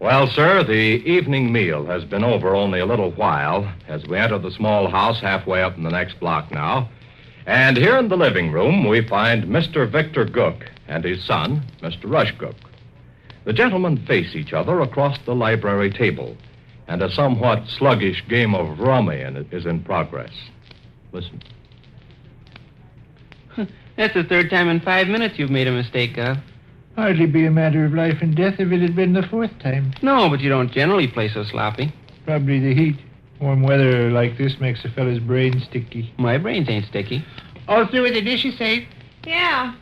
Well, sir, the evening meal has been over only a little while as we enter the small house halfway up in the next block now. And here in the living room, we find Mr. Victor Gook and his son, Mr. Rush Gook. The gentlemen face each other across the library table, and a somewhat sluggish game of rummy is in progress. Listen. That's the third time in 5 minutes you've made a mistake, Gov. Hardly be a matter of life and death if it had been the fourth time. No, but you don't generally play so sloppy. Probably the heat. Warm weather like this makes a fella's brain sticky. My brains ain't sticky. All through with the dishes, Sade? Yeah.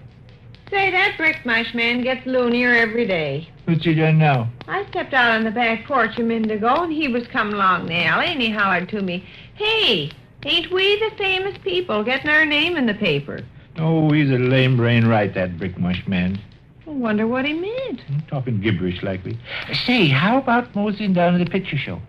Say, that brick mush man gets loonier every day. What's he done now? I stepped out on the back porch a minute ago, and he was coming along the alley, and he hollered to me, "Hey, ain't we the famous people getting our name in the paper?" Oh, he's a lame brain right, that brick mush man. I wonder what he meant. Talking gibberish, likely. Say, how about moseying down to the picture show?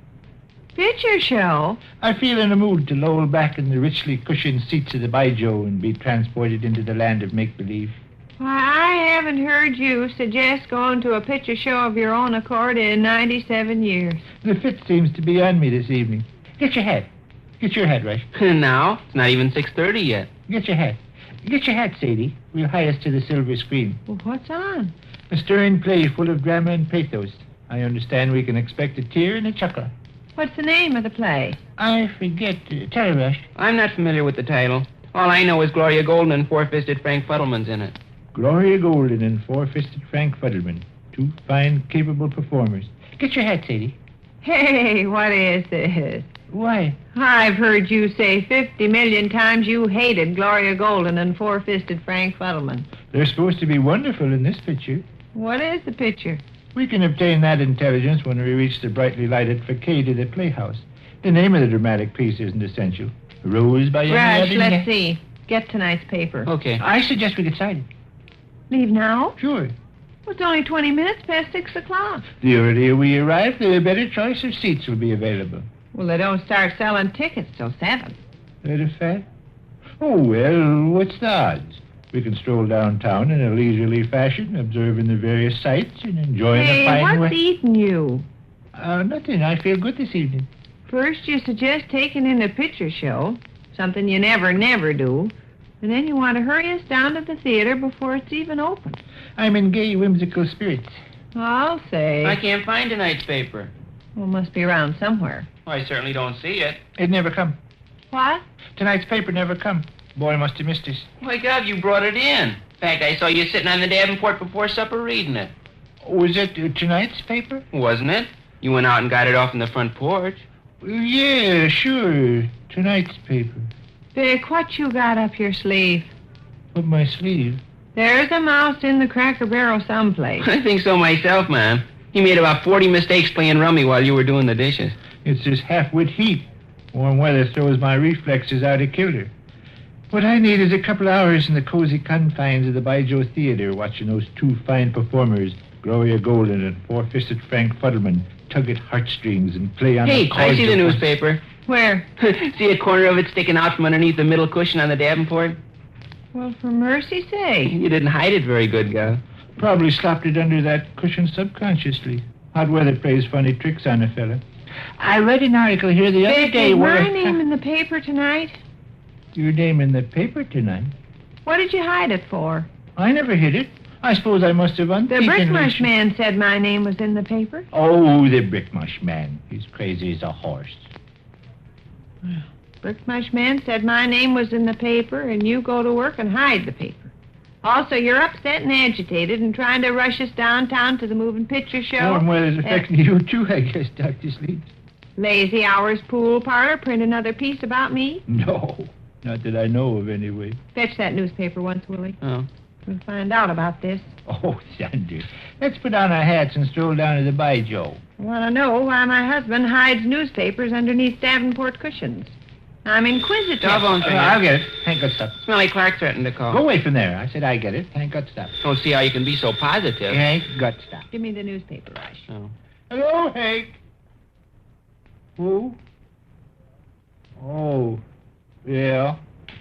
Picture show? I feel in a mood to loll back in the richly cushioned seats of the Baijiu and be transported into the land of make-believe. Why, I haven't heard you suggest going to a picture show of your own accord in 97 years. The fit seems to be on me this evening. Get your hat. Get your hat, Rush. Now? It's not even 6:30 yet. Get your hat. Get your hat, Sadie. We'll hie us to the silver screen. Well, what's on? A stirring play full of drama and pathos. I understand we can expect a tear and a chuckle. What's the name of the play? I forget. Tell her, Rush. I'm not familiar with the title. All I know is Gloria Golden and Four-Fisted Frank Fuddleman's in it. Gloria Golden and Four-Fisted Frank Fuddleman. Two fine, capable performers. Get your hat, Sadie. Hey, what is this? Why? I've heard you say 50 million times you hated Gloria Golden and Four-Fisted Frank Fuddleman. They're supposed to be wonderful in this picture. What is the picture? We can obtain that intelligence when we reach the brightly lighted facade of the playhouse. The name of the dramatic piece isn't essential. Rose by Rush, let's see. Get tonight's paper. Okay. I suggest we get started. Leave now? Sure. Well, it's only 20 minutes past 6 o'clock. The earlier we arrive, the better choice of seats will be available. Well, they don't start selling tickets till 7. That a fact? Oh, well, what's the odds? We can stroll downtown in a leisurely fashion, observing the various sights and enjoying Hey, a fine what's eating you? Nothing. I feel good this evening. First, you suggest taking in a picture show, something you never do, and then you want to hurry us down to the theater before it's even open. I'm in gay, whimsical spirits. I'll say. I can't find tonight's paper. Well, must be around somewhere. I certainly don't see it. It never come. What? Tonight's paper never come. Boy must have missed us. My God, you brought it in. In fact, I saw you sitting on the Davenport before supper reading it. Was it tonight's paper? Wasn't it? You went out and got it off on the front porch. Yeah, sure. Tonight's paper. Vic, what you got up your sleeve? Up my sleeve. There's a mouse in the Cracker Barrel someplace. I think so myself, man. He made about 40 mistakes playing rummy while you were doing the dishes. It's this half-wit heat. Warm weather throws my reflexes out of kilter. What I need is a couple hours in the cozy confines of the Baijiu Theater watching those two fine performers, Gloria Golden and Four-Fisted Frank Fuddleman, tug at heartstrings and play on Hey, the I see the newspaper. Where? See a corner of it sticking out from underneath the middle cushion on the Davenport? Well, for mercy's sake. You didn't hide it very good, Gal. Probably slopped it under that cushion subconsciously. Hot weather plays funny tricks on a fella. I read an article here the other Vic, day is where... my name in the paper tonight? Your name in the paper tonight? What did you hide it for? I never hid it. I suppose I must have The untaken brickmush man said my name was in the paper. Oh, the brickmush man. He's crazy as a horse. Brickmush man said my name was in the paper, and you go to work and hide the paper. Also, you're upset and agitated and trying to rush us downtown to the moving picture show. Warm weather's affecting you, too, I guess, Dr. Sleep. Lazy Hours pool parlor, print another piece about me. No, not that I know of, anyway. Fetch that newspaper once, Willie. Oh. We'll find out about this. Oh, thunder. Let's put on our hats and stroll down to the Baijiu. I want to know why my husband hides newspapers underneath Davenport cushions. I'm inquisitive. Telephone thing. I'll get it. Hank got stuff. Smelly Clark threatened to call. Go away from there. I said I get it. Hank got stuff. Don't see how you can be so positive. Hank got stuff. Give me the newspaper, Rush. Oh. Hello, Hank. Who? Oh, yeah.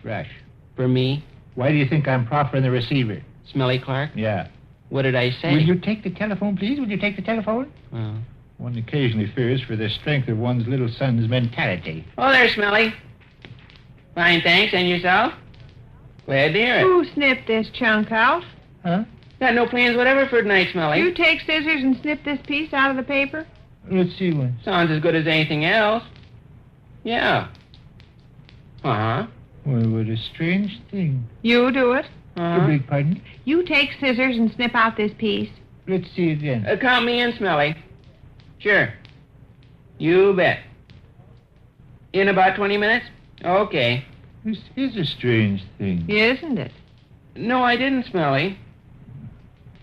Rush. For me, Why do you think I'm proffering the receiver? Smelly Clark? Yeah. What did I say? Will you take the telephone, please? Will you take the telephone? Oh. One occasionally fears for the strength of one's little son's mentality. Oh, there, Smelly. Fine, thanks. And yourself? Glad to hear it. Who snipped this chunk out? Huh? Got no plans whatever for tonight, Smelly. You take scissors and snip this piece out of the paper? Let's see one. Sounds as good as anything else. Yeah. Uh-huh. Well, what a strange thing. You do it. I beg pardon? You take scissors and snip out this piece. Let's see it then. Count me in, Smelly. Sure. You bet. In about 20 minutes? Okay. This is a strange thing. Isn't it? No, I didn't, Smelly.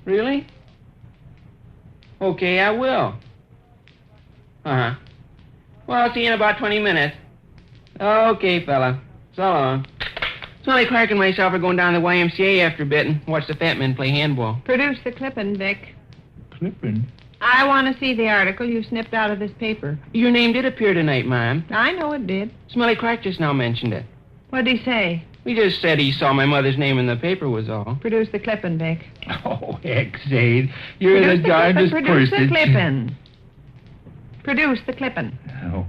Really? Okay, I will. Uh-huh. Well, I'll see you in about 20 minutes. Okay, fella. So long. Smelly Clark and myself are going down to the YMCA after a bit and watch the fat men play handball. Produce the clipping, Vic. Clipping? I want to see the article you snipped out of this paper. Your name did appear tonight, Ma'am. I know it did. Smelly Clark just now mentioned it. What'd he say? He just said he saw my mother's name in the paper was all. Produce the clipping, Vic. Oh, heck, Sade. You're the darndest person. Produce the clipping. Produce the clipping.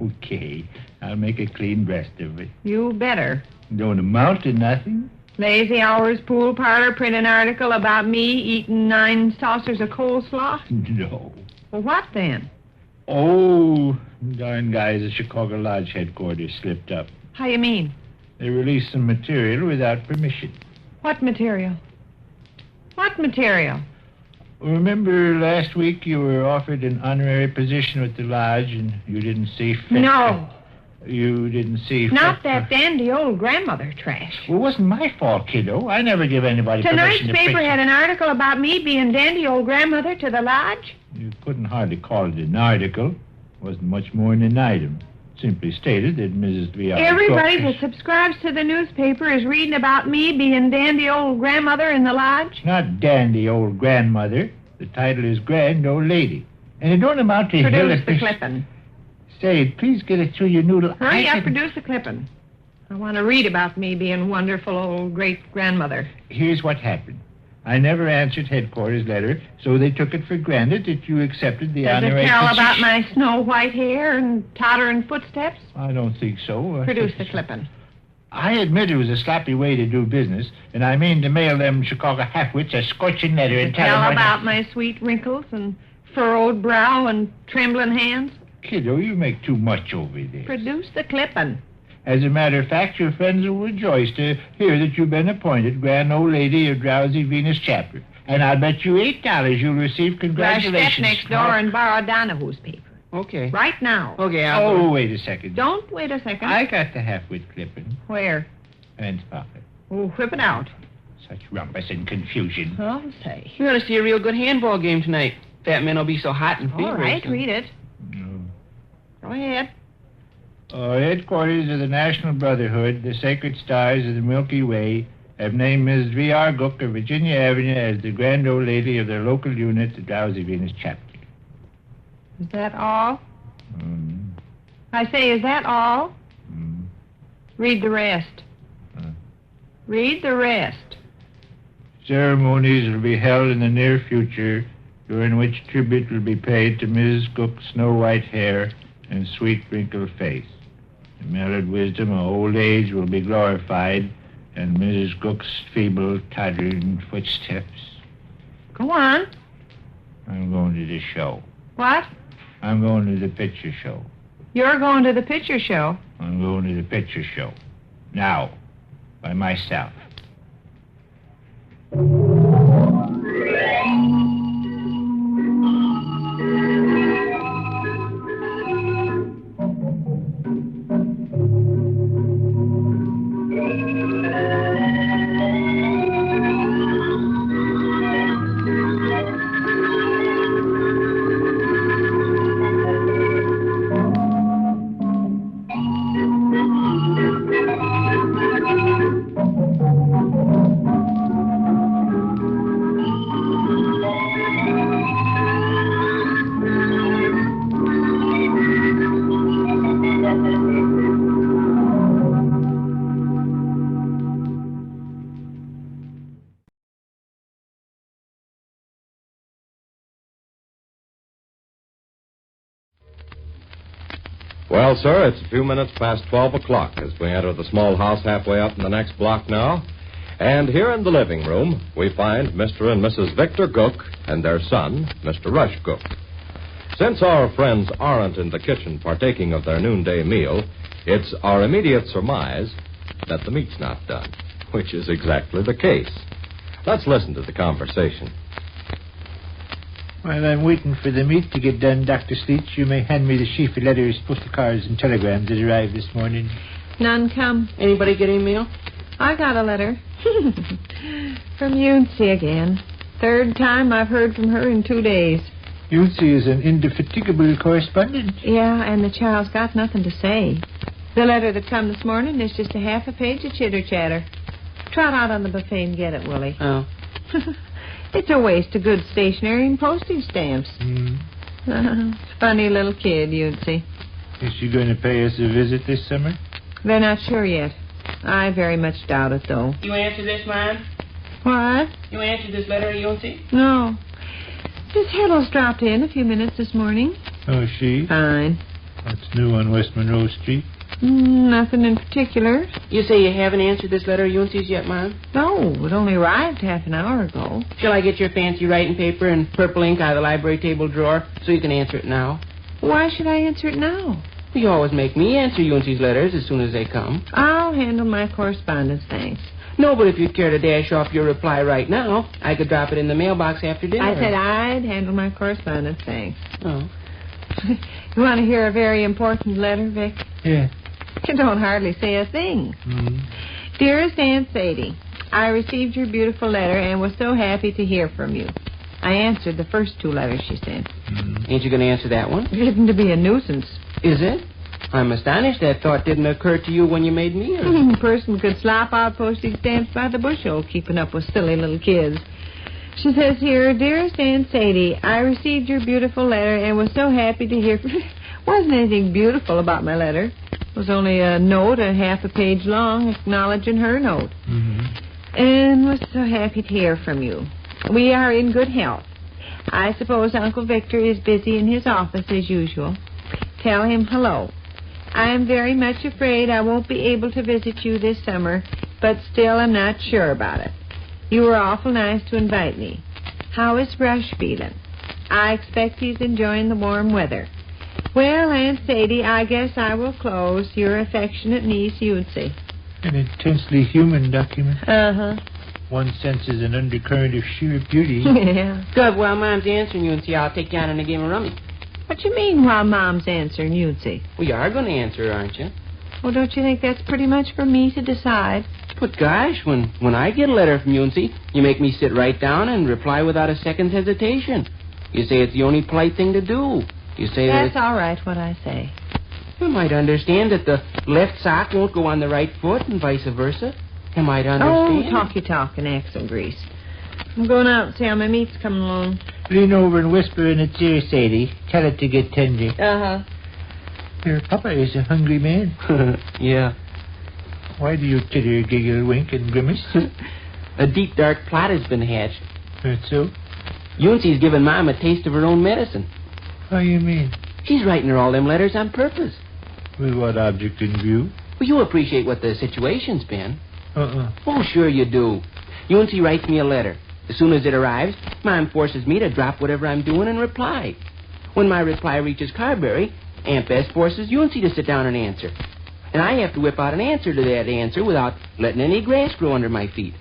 Okay. I'll make a clean breast of it. You better. Don't amount to nothing. Lazy hours, pool parlor, print an article about me eating 9 saucers of coleslaw? No. Well, what then? Oh, darn guys at Chicago Lodge headquarters slipped up. How you mean? They released some material without permission. What material? What material? Remember last week you were offered an honorary position with the lodge and you didn't see fit? No. You didn't see fit? Not that dandy old grandmother trash. Well, it wasn't my fault, kiddo. I never give anybody Tonight's permission to paper print had an article about me being dandy old grandmother to the lodge. You couldn't hardly call it an article. It wasn't much more than an item. Simply stated that Mrs. V. Everybody that subscribes to the newspaper is reading about me being dandy old grandmother in the lodge. Not dandy old grandmother. The title is grand old lady. And it don't amount to... Produce the clipping. Say, please get it through your noodle. Hurry up, produce the clipping. I want to read about me being wonderful old great-grandmother. Here's what happened. I never answered headquarters letter, so they took it for granted that you accepted the honorary... Does it tell about my snow-white hair and tottering footsteps? I don't think so. Produce the clipping. I admit it was a sloppy way to do business, and I mean to mail them Chicago halfwits a scorching letter and tell them... Tell about my sweet wrinkles and furrowed brow and trembling hands? Kiddo, you make too much over there. Produce the clipping. As a matter of fact, your friends will rejoice to hear that you've been appointed Grand Old Lady of Drowsy Venus Chapter. And I'll bet you $8 you'll receive congratulations. Step next door and borrow Donahue's paper. Okay. Right now. Okay, I'll go. wait a second. Don't wait a second. I got the half-wit clipping. Where? Pants pocket. Oh, whip it out. Such rumpus and confusion. Oh, say. We're going to see a real good handball game tonight. Fat men will be so hot and feverish. All right, read it. No. Go ahead. Headquarters of the National Brotherhood, the Sacred Stars of the Milky Way, have named Ms. V.R. Gook of Virginia Avenue as the Grand Old Lady of their local unit, the Drowsy Venus Chapter. Is that all? Mm. I say, is that all? Mm. Read the rest. Read the rest. Ceremonies will be held in the near future, during which tribute will be paid to Ms. Gook's snow-white hair and sweet wrinkled face. The mellowed wisdom of old age will be glorified, and Mrs. Gook's feeble, tottering footsteps. Go on. I'm going to the show. What? I'm going to the picture show. You're going to the picture show. I'm going to the picture show. Now, by myself. Well, sir, it's a few minutes past 12 o'clock as we enter the small house halfway up in the next block now. And here in the living room, we find Mr. and Mrs. Victor Gook and their son, Mr. Rush Gook. Since our friends aren't in the kitchen partaking of their noonday meal, it's our immediate surmise that the meat's not done, which is exactly the case. Let's listen to the conversation. While I'm waiting for the meat to get done, Dr. Sleech, you may hand me the sheaf of letters, postal cards, and telegrams that arrived this morning. None come. Anybody get any mail? I got a letter. From Yuncy again. Third time I've heard from her in 2 days. Yuncy is an indefatigable correspondent. Yeah, and the child's got nothing to say. The letter that come this morning is just a half a page of chitter-chatter. Trot out on the buffet and get it, Willie. Oh. It's a waste of good stationery and postage stamps. Funny little kid, Yuncy. Is she going to pay us a visit this summer? They're not sure yet. I very much doubt it, though. You answer this, Mom? What? You answered this letter, Yuncy? No. Miss Heddle's dropped in a few minutes this morning. Oh, she? Fine. What's new on West Monroe Street? Nothing in particular. You say you haven't answered this letter of Yuncy's yet, Mom? No, it only arrived half an hour ago. Shall I get your fancy writing paper and purple ink out of the library table drawer so you can answer it now? Why should I answer it now? You always make me answer Yuncy's letters as soon as they come. I'll handle my correspondence, thanks. No, but if you'd care to dash off your reply right now, I could drop it in the mailbox after dinner. I said I'd handle my correspondence, thanks. Oh. You want to hear a very important letter, Vic? Yeah. You don't hardly say a thing. Dearest Aunt Sadie, I received your beautiful letter and was so happy to hear from you. I answered the first 2 letters she sent. Ain't you going to answer that one? Getting to be a nuisance. Is it? I'm astonished that thought didn't occur to you when you made me. A person could slop out postage stamps by the bushel, keeping up with silly little kids. She says here, Dearest Aunt Sadie, I received your beautiful letter and was so happy to hear from you. Wasn't anything beautiful about my letter. It was only a note, a half a page long, acknowledging her note. And was so happy to hear from you. We are in good health. I suppose Uncle Victor is busy in his office as usual. Tell him hello. I am very much afraid I won't be able to visit you this summer, but still I'm not sure about it. You were awful nice to invite me. How is Rush feeling? I expect he's enjoying the warm weather. Well, Aunt Sadie, I guess I will close. Your affectionate niece, Yuncy. An intensely human document. Uh-huh. One senses an undercurrent of sheer beauty. Yeah. Good. Well, Mom's answering Yuncy. I'll take you on in a game of rummy. What you mean while Mom's answering Yuncy? Well, you are going to answer her, aren't you? Well, don't you think that's pretty much for me to decide? But gosh, when I get a letter from Yuncy, you make me sit right down and reply without a second's hesitation. You say it's the only polite thing to do. You say That's all right, what I say. You might understand that the left sock won't go on the right foot and vice versa. You might understand. Oh, talky talk and axe some grease. I'm going out and see how my meat's coming along. Lean over and whisper in its ear, Sadie. Tell it to get tender. Uh-huh. Your papa is a hungry man. Yeah. Why do you titter, giggle, wink, and grimace? A deep, dark plot has been hatched. That's so? Yuncy's given Mom a taste of her own medicine. How you mean? She's writing her all them letters on purpose. With what object in view? Well, you appreciate what the situation's been. Uh-uh. Oh, sure you do. Yuncy writes me a letter. As soon as it arrives, Mom forces me to drop whatever I'm doing and reply. When my reply reaches Carberry, Aunt Bess forces Yuncy to sit down and answer. And I have to whip out an answer to that answer without letting any grass grow under my feet.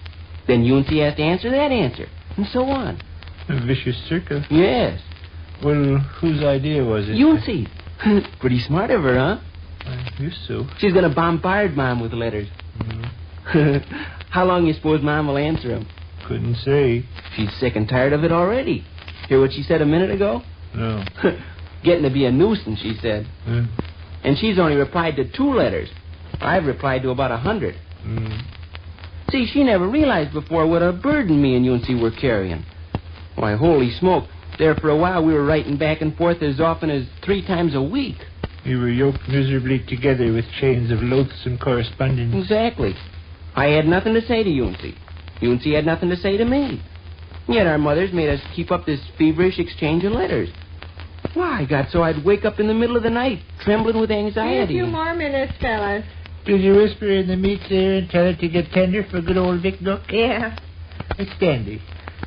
Then Yuncy has to answer that answer, and so on. A vicious circle. Yes. Well, whose idea was it? Yuncy. Pretty smart of her, huh? I guess so. She's going to bombard Mom with letters. How long you suppose Mom will answer them? Couldn't say. She's sick and tired of it already. Hear what she said a minute ago? No. Getting to be a nuisance, she said. And she's only replied to 2 letters. I've replied to about 100. See, she never realized before what a burden me and Yuncy were carrying. Why, holy smoke. There for a while we were writing back and forth as often as 3 times a week. You were yoked miserably together with chains of loathsome correspondence. Exactly. I had nothing to say to Yuncy. Yuncy had nothing to say to me. Yet our mothers made us keep up this feverish exchange of letters. Why, I got so I'd wake up in the middle of the night, trembling with A anxiety. few more minutes, fellas. Did you whisper in the meat there and tell it to get tender for good old Vic Gook? Yeah. It's dandy.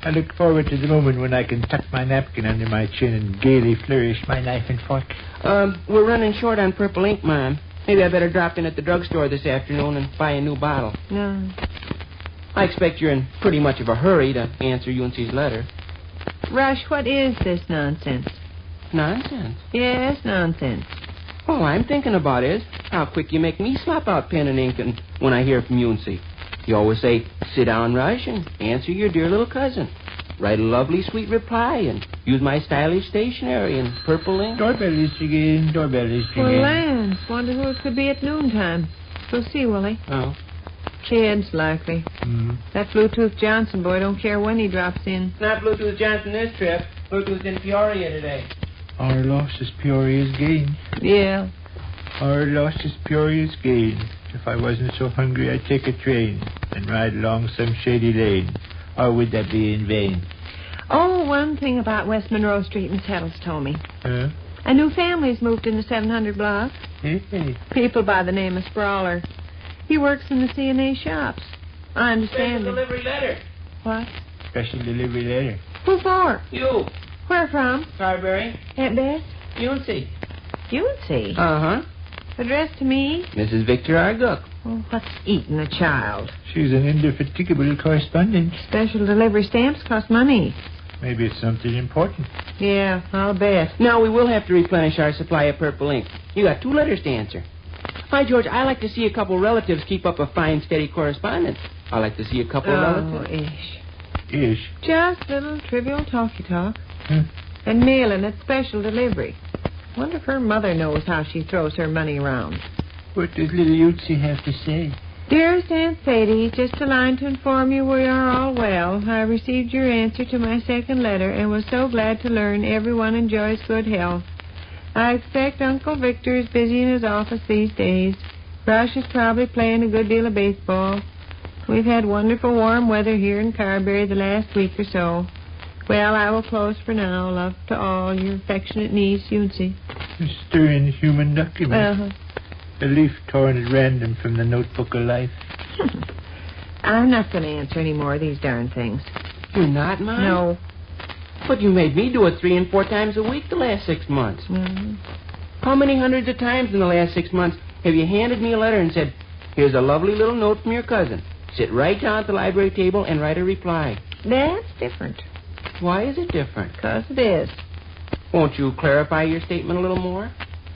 I look forward to the moment when I can tuck my napkin under my chin and gaily flourish my knife and fork. We're running short on purple ink, Mom. Maybe I better drop in at the drugstore this afternoon and buy a new bottle. No. I expect you're in pretty much of a hurry to answer UNC's letter. Rush, what is this nonsense? Nonsense. Yes, nonsense. All I'm thinking about is how quick you make me slop out pen and ink and when I hear from UNC. You always say, sit down, Rush, and answer your dear little cousin. Write a lovely, sweet reply and use my stylish stationery and purple ink. Doorbell is ringing, doorbell is ringing. Well, Lance, wonder who it could be at noontime. We'll see, Willie. Oh. Kids, likely. Mm. That Bluetooth Johnson boy don't care when he drops in. Not Bluetooth Johnson this trip. Bluetooth's in Peoria today. Our loss is Peoria's gain. Yeah. Our loss is Peoria's gain. If I wasn't so hungry, I'd take a train and ride along some shady lane. Or would that be in vain? Oh, one thing about West Monroe Street and Settles told me. Huh? A new family's moved in the 700 block. Hey. People by the name of Sprawler. He works in the C&A shops. I understand Special him. delivery letter. What? Special delivery letter. Who for? You. Where from? Carberry. Aunt Bess? UNC. UNC. Uh-huh. Addressed to me? Mrs. Victor R. Gook. Oh, what's eating a child? She's an indefatigable correspondent. Special delivery stamps cost money. Maybe it's something important. Yeah, I'll bet. Now, we will have to replenish our supply of purple ink. You got 2 letters to answer. By George, I like to see a couple relatives keep up a fine, steady correspondence. I like to see a couple relatives. Ish. Just little trivial talky talk. Huh? And mailing at special delivery. Wonder if her mother knows how she throws her money around. What does little Yutzi have to say? Dearest Aunt Sadie, just a line to inform you we are all well. I received your answer to my second letter and was so glad to learn everyone enjoys good health. I expect Uncle Victor is busy in his office these days. Rush is probably playing a good deal of baseball. We've had wonderful warm weather here in Carberry the last week or so. Well, I will close for now. Love to all, your affectionate niece, Yuncy. A stirring human document. Uh-huh. A leaf torn at random from the notebook of life. I'm not going to answer any more of these darn things. You're not, Mom? No. But you made me do it 3 and 4 times a week the last 6 months. Mm-hmm. How many hundreds of times in the last 6 months have you handed me a letter and said, here's a lovely little note from your cousin. Sit right down at the library table and write a reply. That's different. Why is it different? 'Cause it is. Won't you clarify your statement a little more?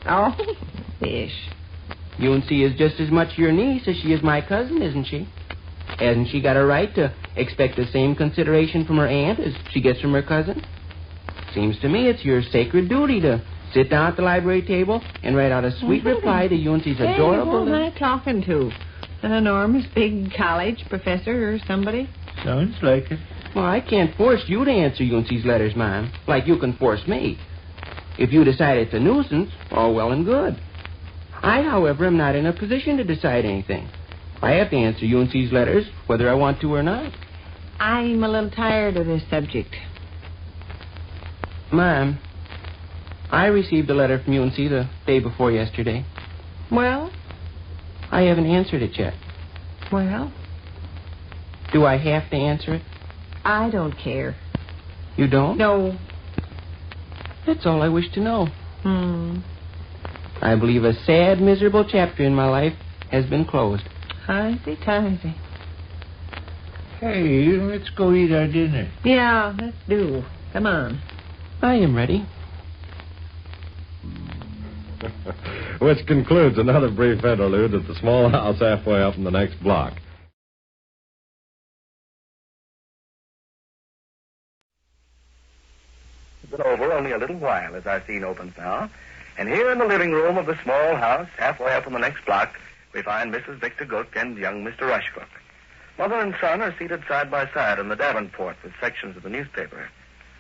Oh, fish. UNC is just as much your niece as she is my cousin, isn't she? Hasn't she got a right to expect the same consideration from her aunt as she gets from her cousin? Seems to me it's your sacred duty to sit down at the library table and write out a sweet reply to UNC's adorable... Hey, who am I talking to? An enormous big college professor or somebody? Sounds like it. Well, I can't force you to answer UNC's letters, Mom, like you can force me. If you decide it's a nuisance, all well and good. I, however, am not in a position to decide anything. I have to answer UNC's letters, whether I want to or not. I'm a little tired of this subject. Mom, I received a letter from UNC the day before yesterday. Well? I haven't answered it yet. Well? Do I have to answer it? I don't care. You don't? No. That's all I wish to know. I believe a sad, miserable chapter in my life has been closed. Highsy-tighsy. Hey, let's go eat our dinner. Yeah, let's do. Come on. I am ready. Which concludes another brief interlude at the small house halfway up in the next block. It's been over only a little while as our scene opens now. And here in the living room of the small house halfway up on the next block, we find Mrs. Victor Gook and young Mr. Rush Gook. Mother and son are seated side by side on the davenport with sections of the newspaper.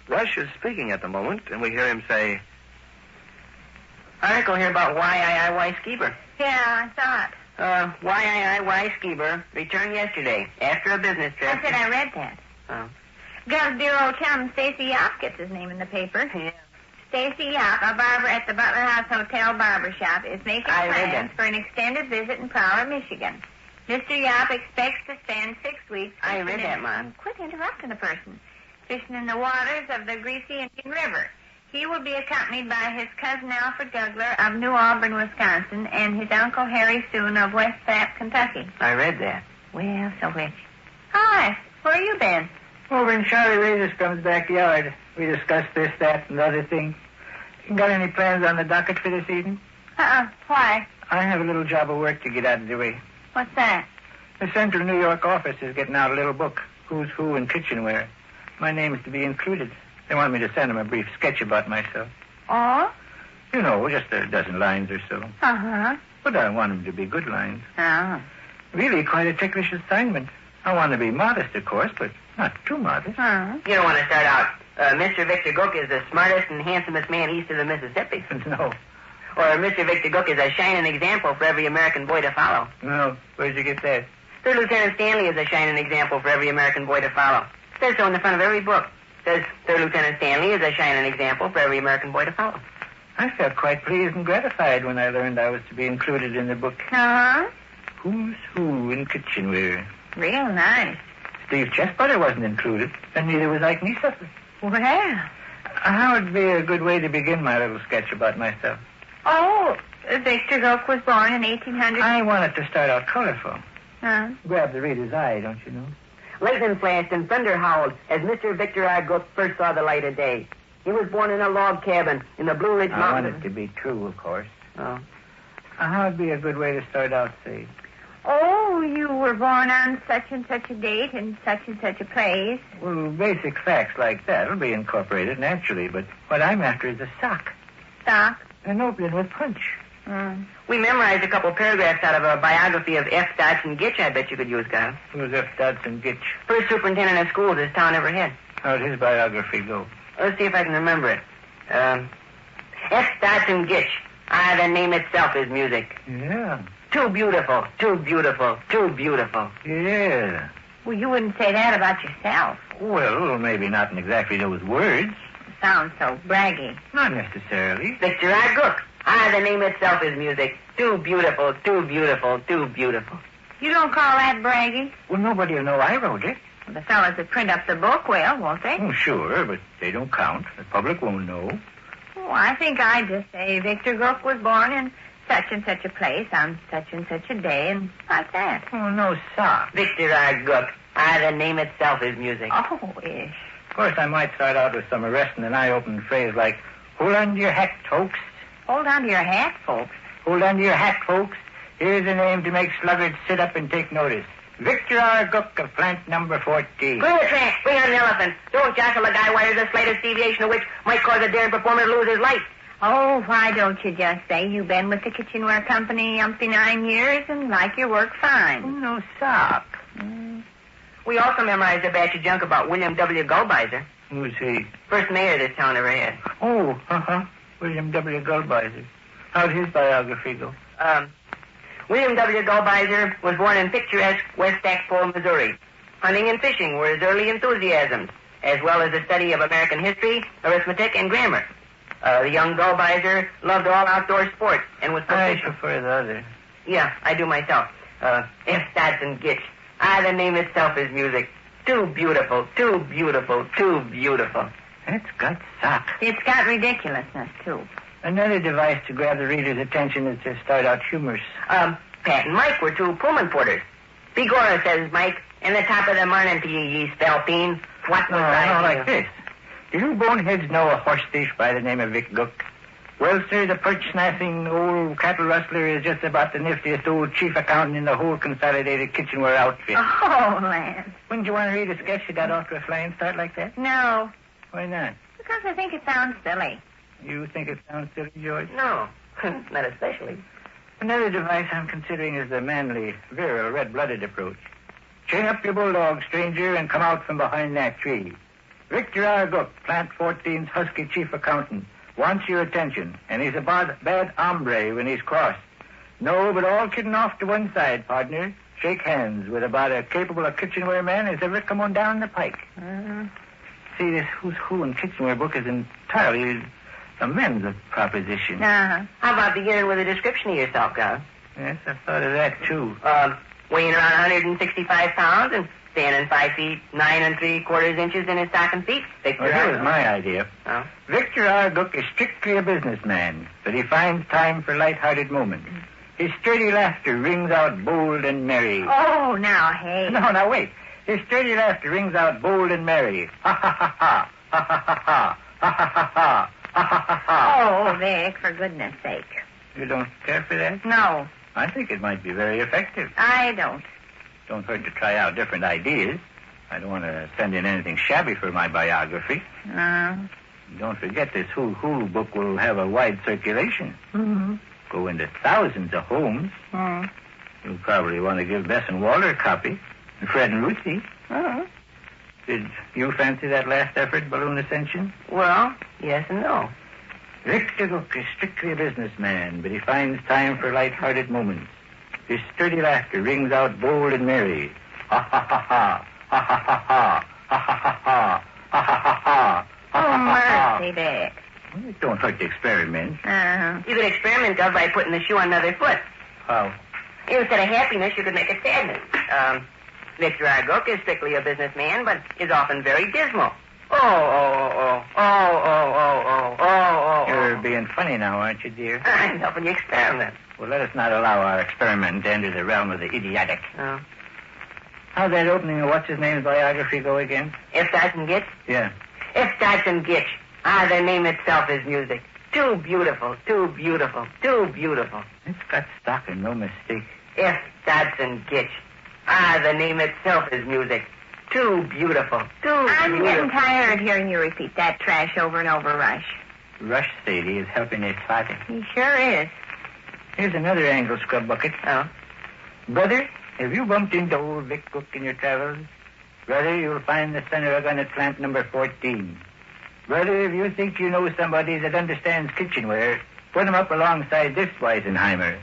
Rush is speaking at the moment, and we hear him say, Article here about YIIY Skeeber. Yeah, I saw it. YIIY Skeeber returned yesterday after a business trip. I said I read that. Oh. Got a dear old chum, Stacy Yoff, gets his name in the paper. Yeah. Stacy Yap, a barber at the Butler House Hotel Barber Shop, is making plans for an extended visit in Prowler, Michigan. Mr. Yap expects to spend 6 weeks... I read that, Mom. Quit interrupting the person. Fishing in the waters of the Greasy Indian River. He will be accompanied by his cousin Alfred Gugler of New Auburn, Wisconsin, and his uncle Harry Soon of West Platte, Kentucky. I read that. Well, so which? Hi, where you been? Over in Charlie Razorstrum's backyard. We discussed this, that, and the other thing. You got any plans on the docket for this evening? Why? I have a little job of work to get out of the way. What's that? The Central New York office is getting out a little book, Who's Who in Kitchenware. My name is to be included. They want me to send them a brief sketch about myself. Oh? You know, just a dozen lines or so. Uh-huh. But I want them to be good lines. Oh. Really quite a ticklish assignment. I want to be modest, of course, but not too modest. Uh-huh. You don't want to start out. Mr. Victor Gook is the smartest and handsomest man east of the Mississippi. No. Or Mr. Victor Gook is a shining example for every American boy to follow. No. Where'd you get that? Third Lieutenant Stanley is a shining example for every American boy to follow. Says so in the front of every book. Says Third Lieutenant Stanley is a shining example for every American boy to follow. I felt quite pleased and gratified when I learned I was to be included in the book. Uh-huh. Who's Who in Kitchenware. Real nice. Steve Chessbutter wasn't included, and neither was Ike Niesuffer. Well. How would be a good way to begin my little sketch about myself? Oh, Victor Gook was born in 1800... I wanted to start out colorful. Huh? Grab the reader's eye, don't you know? Lightning flashed and thunder howled as Mr. Victor R. Gook first saw the light of day. He was born in a log cabin in the Blue Ridge I Mountains. want it to be true, of course. Oh. How would be a good way to start out, say? Oh, you were born on such and such a date in such and such a place. Well, basic facts like that will be incorporated naturally, but what I'm after is a sock. Stock. An opening with punch. We memorized a couple paragraphs out of a biography of F. Dodson Gitch I bet you could use, Kyle. Who's F. Dodson Gitch? First superintendent of schools this town ever had. How'd his biography go? Let's see if I can remember it. F. Dodson Gitch. The name itself is music. Yeah. Too beautiful, too beautiful, too beautiful. Yeah. Well, you wouldn't say that about yourself. Well, maybe not in exactly those words. Sounds so braggy. Not necessarily. Victor R. Gook. The name itself is music. Too beautiful, too beautiful, too beautiful. You don't call that braggy? Well, nobody will know I wrote it. Well, the fellas that print up the book will, won't they? Oh, sure, but they don't count. The public won't know. Oh, I think I'd just say Victor Gook was born in such and such a place on such and such a day, and like that. Oh, no, sock. Victor R. Gook. The name itself is music. Oh, ish. Of course, I might start out with some arresting and eye-opening phrase like, hold on to your hat, folks. Hold on to your hat, folks. Hold on to your hat, folks. Here's a name to make sluggards sit up and take notice. Victor R. Gook of plant number 14. Clear the track. Bring on the elephant. Don't jostle a guy why there's the slightest deviation of which might cause a daring performer to lose his life. Oh, why don't you just say you've been with the Kitchenware Company 9 years and like your work fine? Oh, no, sock. We also memorized a batch of junk about William W. Goldbeiser. Who's he? First mayor this town ever had. Oh, William W. Goldbeiser. How'd his biography go? William W. Goldbeiser was born in picturesque West Stackpole, Missouri. Hunting and fishing were his early enthusiasms, as well as the study of American history, arithmetic, and grammar. The young Goldbeiser loved all outdoor sports and was I proficient. prefer the other. Yeah, I do myself. F. Dodson Gitch. The name itself is music. Too beautiful, too beautiful, too beautiful. That's got sock. It's got ridiculousness, too. Another device to grab the reader's attention is to start out humorous. Pat and Mike were two Pullman porters. Begorra, says Mike, in the top of the morning to ye spalpeen. What was I No, to like you? this. Do you boneheads know a horse thief by the name of Vic Gook? Well, sir, the perch-snapping old cattle rustler is just about the niftiest old chief accountant in the whole Consolidated Kitchenware outfit. Oh, Lance. Wouldn't you want to read a sketch that got off to a flying start like that? No, Why not? because I think it sounds silly. You think it sounds silly, George? No, not especially. Another device I'm considering is the manly, virile, red-blooded approach. Chain up your bulldog, stranger, and come out from behind that tree. Victor R. Gook, Plant 14's husky chief accountant, wants your attention, and he's a bad hombre when he's crossed. No, but all kidding off to one side, partner. Shake hands with about as capable a kitchenware man as ever come on down the pike. See, this Who's Who in Kitchenware book is entirely Amend the proposition. How about beginning with a description of yourself, Gus? Yes, I've thought of that, too. Weighing around 165 pounds and standing 5 feet 9 3/4 inches in his stocking feet. Victor Well, here R. was my idea. Oh. Victor R. Gook is strictly a businessman, but he finds time for light-hearted moments. His sturdy laughter rings out bold and merry. Oh, now, hey. No, now wait. His sturdy laughter rings out bold and merry. Ha ha ha ha. Ha ha ha ha. Ha ha ha ha. Ha ha ha ha. Oh, Vic, for goodness sake. You don't care for that? No, I think it might be very effective. I don't. Don't hurt to try out different ideas. I don't want to send in anything shabby for my biography. Don't forget this Hulu book will have a wide circulation. Mm-hmm. Go into thousands of homes. Mm. You'll probably want to give Bess and Walter a copy. And Fred and Ruthie. Oh. Did you fancy that last effort, Balloon Ascension? Well, yes and no. Victor Gook is strictly a businessman, but he finds time for light-hearted moments. His sturdy laughter rings out bold and merry. Ha ha ha ha. Ha ha ha ha. Ha ha ha ha. Ha ha ha ha. Oh, mercy, Vic. Well, it don't hurt to experiment. You could experiment, Gus, by putting the shoe on another foot. How? Instead of happiness, you could make it sadness. Victor R. Gook is strictly a businessman, but is often very dismal. You're being funny now, aren't you, dear? I'm helping you experiment. Well, let us not allow our experiment to enter the realm of the idiotic. Oh. How'd that opening of what's-his-name's biography go again? If Dodson Gitch? Yeah. If Dodson Gitch. The name itself is music. Too beautiful, too beautiful, too beautiful. It's got stock and no mistake. If Dodson Gitch. The name itself is music. Too beautiful, too I'm beautiful. getting tired of hearing you repeat that trash over and over, Rush. Rush Sadie is helping his father. He sure is. Here's another angle scrub bucket. Oh. Brother, have you bumped into old Vic Gook in your travels? Brother, you'll find the center of gun at plant number 14. Brother, if you think you know somebody that understands kitchenware, put him up alongside this Weisenheimer.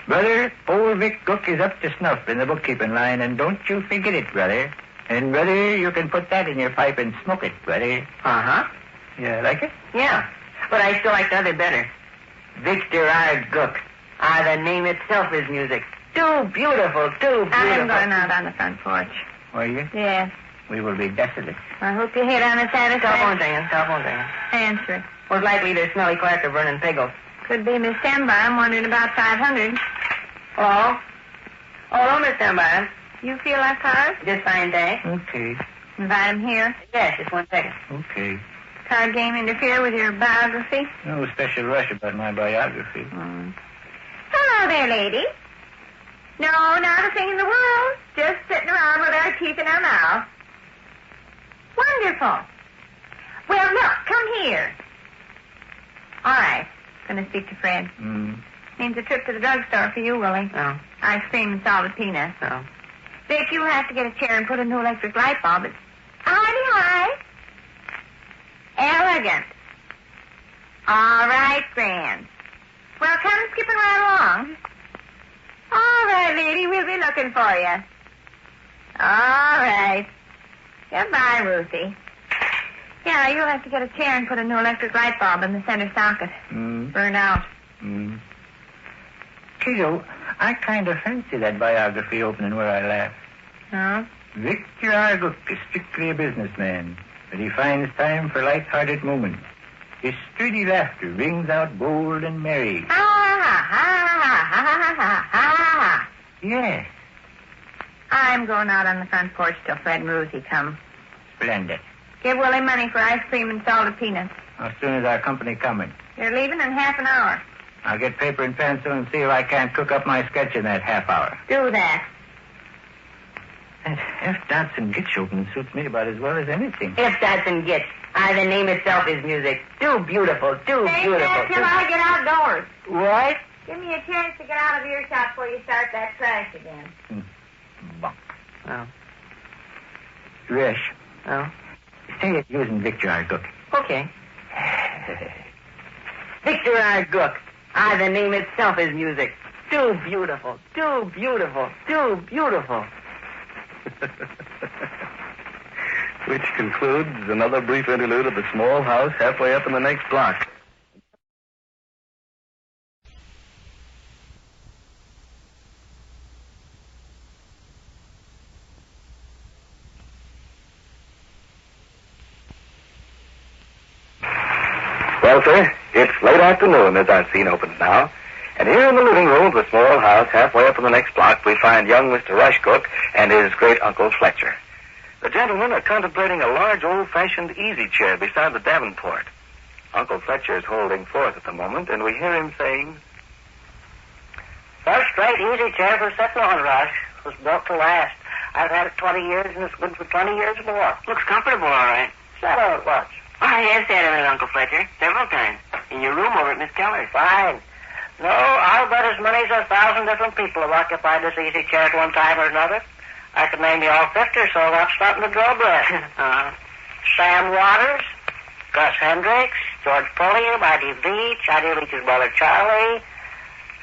Brother, old Vic Gook is up to snuff in the bookkeeping line, and don't you forget it, brother. And, brother, you can put that in your pipe and smoke it, brother. Uh-huh. You like it? Yeah, but I still like the other better. Victor R. Gook. The name itself is music. Too beautiful, too beautiful. I'm going out on the front porch. Are you? Yes. We will be desolate. I hope you hit on a satisfaction. Telephone ringing. Answer it. Most likely there's smelly cracker burning pickles. Could be Miss Dembar. I'm wondering about 500. Hello? Hello, Miss Dunbar. You feel that card? Just fine day. Okay. Invite him here. Yes, just 1 second. Okay. Card game interfere with your biography? No special rush about my biography. Hello there, lady. No, not a thing in the world. Just sitting around with our teeth in our mouth. Wonderful. Well, look, come here. All right. Going to speak to Fred. Means a trip to the drugstore for you, Willie. Oh. Ice cream and salted peanuts. Oh. Vic, you'll have to get a chair and put a new electric light bulb. It's high. Elegant. All right, grand. Well, come skipping right along. All right, lady, we'll be looking for you. All right. Goodbye, Ruthie. Yeah, you'll have to get a chair and put a new electric light bulb in the center socket. Burn out. Kiddo, I kind of fancy that biography opening where I laugh. Huh? Victor R. Gook is strictly a businessman, but he finds time for light-hearted moments. His sturdy laughter rings out bold and merry. Ha, ha, ha, ha, ha, ha, ha, ha. Yes, I'm going out on the front porch till Fred and Ruthie come. splendid. Give Willie money for ice cream and salted peanuts. How soon is our company coming? They're leaving in half an hour. I'll get paper and pencil and see if I can't cook up my sketch in that half hour. Do that. That F. Dodson Gitch opening suits me about as well as anything. If Dodson Gitch. The name itself is music. Too beautiful, too Say beautiful. that till I get outdoors. What? Give me a chance to get out of earshot before you start that trash again. Bunk. Oh. Rish, Oh. say it using Victor R. Gook. Okay. Victor R. Gook. The name itself is music. Too beautiful, too beautiful, too beautiful. Which concludes another brief interlude of the small house halfway up in the next block. Well, sir, it's late afternoon as our scene opens now. And here in the living room of the small house halfway up in the next block, we find young Mr. Rush Gook and his great-uncle Fletcher. The gentlemen are contemplating a large old-fashioned easy chair beside the Davenport. Uncle Fletcher is holding forth at the moment, and we hear him saying, First-rate easy chair for sitting on, Rush. It was built to last. I've had it 20 years, and it's good for 20 years more. Looks comfortable, all right. Sat on it once. I have sat in it, Uncle Fletcher, several times. In your room over at Miss Keller's. Fine. No, I'll bet as many as 1,000 different people have occupied this easy chair at one time or another. I could name you all 50 or so without starting to draw breath. Sam Waters, Gus Hendricks, George Pulliam, I.D. Veach, I.D. Leach's brother Charlie,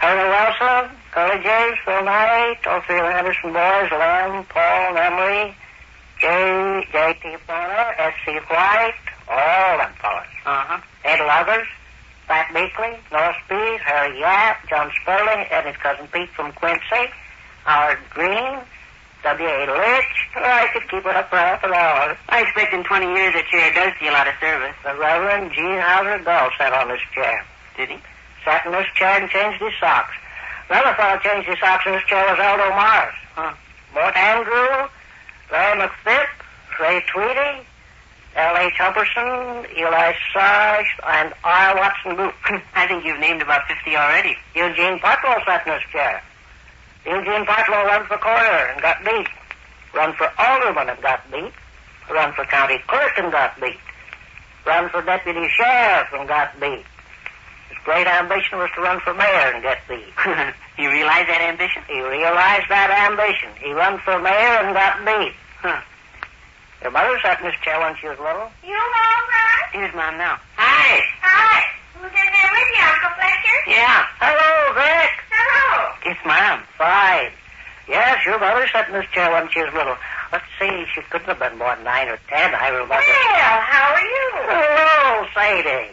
Herman Wilson, Curly James, Phil Knight, all three of the Henderson boys, Len, Paul, Emery, J.T. Bonner, S.C. White, all them fellas. Ed Luggers, Pat Beakley, Norris Speed, Harry Yap, John Sperling, and his cousin Pete from Quincy, Howard Green, W.A. Litch. I could keep it up for half an hour. I expect in 20 years that chair does see a lot of service. The Reverend G. Hauser Gull sat on this chair. Did he? Sat in this chair and changed his socks. Another fellow changed his socks in this chair was Aldo Mars. Mort Andrew, Larry McFitt, Ray Tweedy, L.H. Humperson, Eli Sarge, and R. Watson Booth. I think you've named about 50 already. Eugene Partlow sat in this chair. Eugene Partlow run for coroner and got beat. Run for alderman and got beat. Run for county clerk and got beat. Run for deputy sheriff and got beat. His great ambition was to run for mayor and get beat. You realize that ambition? He realized that ambition. He run for mayor and got beat. Your mother sat in this chair when she was little. You home, Ron? Here's Mom now. Hi. Hi. Who's in there with you, Uncle Fletcher? Yeah. Hello, Vic. Hello. It's Mom. Fine. Yes, your mother sat in this chair when she was little. Let's see, she couldn't have been more than 9 or 10, I remember. Well, how are you? Hello, Sadie.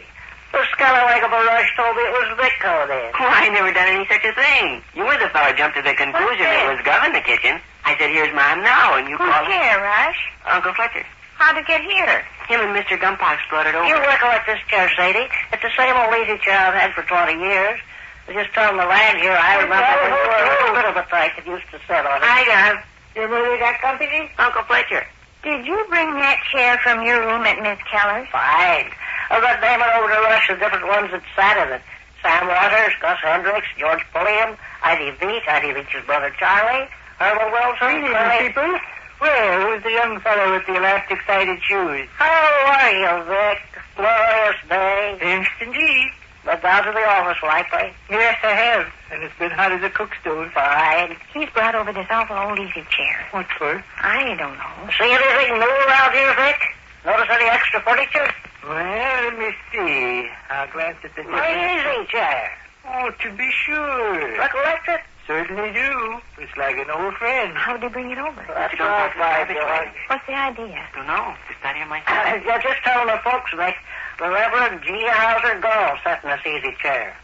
The scallywag of a rush told me it was Vic called in. Oh, I never done any such a thing. You were the fellow who jumped to the conclusion it was Gov in the kitchen. I said, here's Mom now, and you Who's called here, Rush? Uncle Fletcher. How'd it get here? Him and Mr. Gumpox brought it over. You recollect this chair, Sadie? It's the same old easy chair I've had for 20 years. I just telling the lad here, I remember when you were a little bit of a tyke that used to sit on it. Hi, Gov. You really got company? Uncle Fletcher. Did you bring that chair from your room at Miss Keller's? Fine. I've got naming over to Rush the different ones that sat in it. Sam Waters, Gus Hendricks, George Pulliam, I.D. Veach, I.D. Veach's brother Charlie, Herman Wilson. people. Well, who's the young fellow with the elastic-sided shoes? How are you, Vic? Glorious day. Yes, indeed. But down to the office, likely. Yes, I have. And it's been hot as a cook stove. Fine. He's brought over this awful old easy chair. What for? I don't know. See anything new around here, Vic? Notice any extra furniture? Well, let me see. I'll glance at the... My easy chair. Oh, to be sure. Recollect it? Certainly do. It's like an old friend. How'd they bring it over? That's right, my George. What's the idea? I don't know. Just out here myself. You're just telling the folks, Vic. The Reverend G. Hauser Gull sat in this easy chair.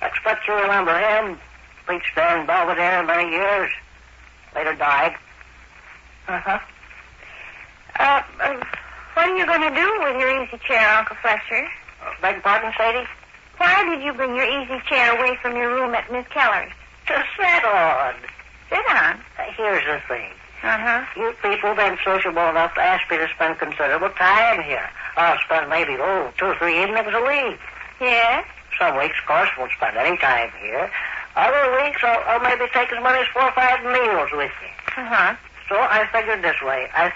I expect you remember him. Preached there in Belvedere many years. Later died. What are you going to do with your easy chair, Uncle Fletcher? Beg pardon, Sadie? Why did you bring your easy chair away from your room at Miss Keller's? To sit on. Sit on. Here's the thing. Uh-huh. You people been sociable enough to ask me to spend considerable time here. I'll spend maybe, 2 or 3 evenings a week. Yes? Some weeks, of course, won't spend any time here. Other weeks, I'll maybe take as many as 4 or 5 meals with me. Uh-huh. So I figured this way. I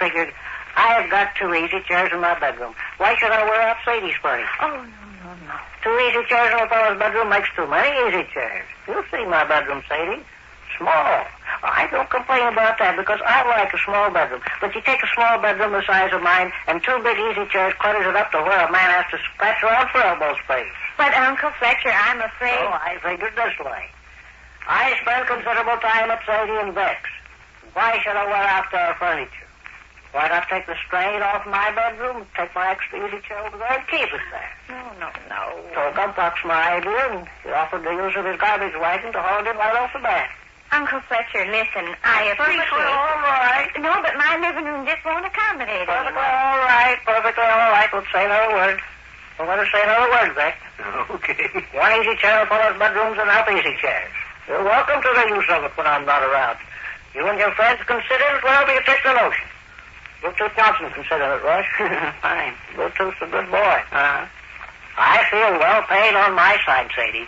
have got 2 easy chairs in my bedroom. Why should I wear out Sadie's furniture? Oh, no. 2 easy chairs in a fellow's bedroom makes too many easy chairs. You'll see my bedroom, Sadie. Small. I don't complain about that because I like a small bedroom. But you take a small bedroom the size of mine and 2 big easy chairs clutters it up to where a man has to scratch around for elbow space. But, Uncle Fletcher, I'm afraid... So I figured this way. I spend considerable time at Sadie and Vic's. Why should I wear out their furniture? Why not take the strain off my bedroom, take my extra easy chair over there and keep it there? No. So Gumpox my idea, and he offered the use of his garbage wagon to haul it in right off the bat. Uncle Fletcher, listen, I appreciate... Perfectly all right. No, but my living room just won't accommodate Perfectly anyone. all right. Perfectly all right. Let's say no word. Well, let us say another word, Vic. Okay. One easy chair will fill those bedrooms and half easy chairs. You're welcome to the use of it when I'm not around. You and your friends consider it wherever you take the notion. Bluetooth Johnson consider it, Rush. Fine. Bluetooth's a good boy. Uh-huh. I feel well paid on my side, Sadie.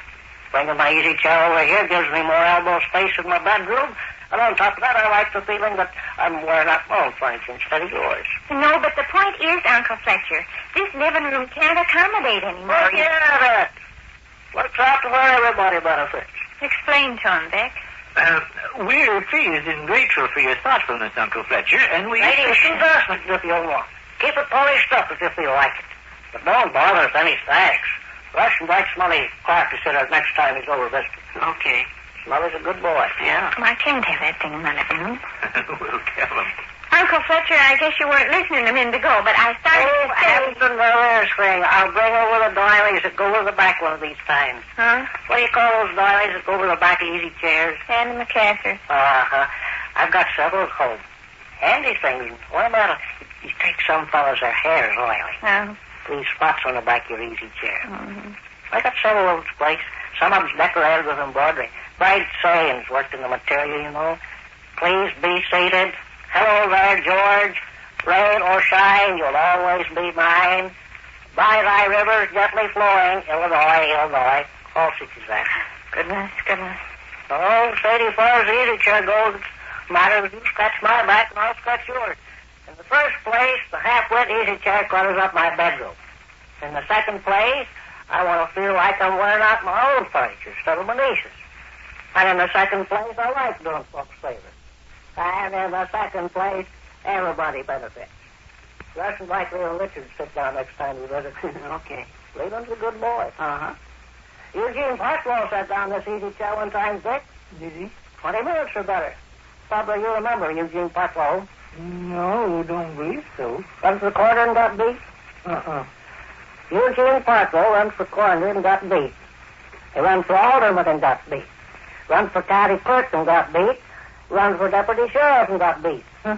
Bringing my easy chair over here gives me more elbow space in my bedroom. And on top of that, I like the feeling that I'm wearing out my own furniture instead of yours. No, but the point is, Uncle Fletcher, this living room can't accommodate anymore. Well, yeah, that. Works out to where everybody benefits. Explain to him, Vic. We're pleased and grateful for your thoughtfulness, Uncle Fletcher, and we... Ladies, endorsements if you want. Keep it polished up if you feel like it. But don't bother with any thanks. Rush and like Smelly Clark to sit out next time he's over visiting. Okay. Smelly's a good boy. Yeah. Well, I can't have that thing in my living room. We'll tell him. Uncle Fletcher, I guess you weren't listening a minute ago, but I started Oh, to say... heavens and there's thing. I'll bring over the doilies that go over the back one of these times. Huh? What do you call those doilies that go over the back of easy chairs? Andy McCaster. Uh-huh. I've got several at home. Handy things. What about you take some fellas, their hair's oily. Oh. These spots on the back of your easy chair. Mm-hmm. I got several of those plates. Some of them's decorated with embroidery. Bright sayings worked in the material, you know. Please be seated. Hello there, George. Rain or shine, you'll always be mine. By thy rivers gently flowing, Illinois, Illinois. All such as that. Goodness, goodness. Oh, Sadie, as far as the easy chair goes, it's a matter of you scratch my back and I'll scratch yours. In the first place, the half-wit easy chair clutters up my bedroom. In the second place, I want to feel like I'm wearing out my own furniture instead of my niece's. And in the second place, I like doing folks favors. And in the second place, everybody benefits. Rush and like Leland Richards sit down next time you visit. Okay. Leland's a good boy. Uh-huh. Eugene Partlow sat down this easy chair one time, Dick. Did he? 20 minutes or better. Probably you remember Eugene Partlow. No, don't believe so. Runs for corner and got beat. Uh-uh. Eugene Partlow runs for corner and got beat. He ran for alderman and got beat. Run for county clerk and got beat. Run for deputy sheriff and got beat. Huh?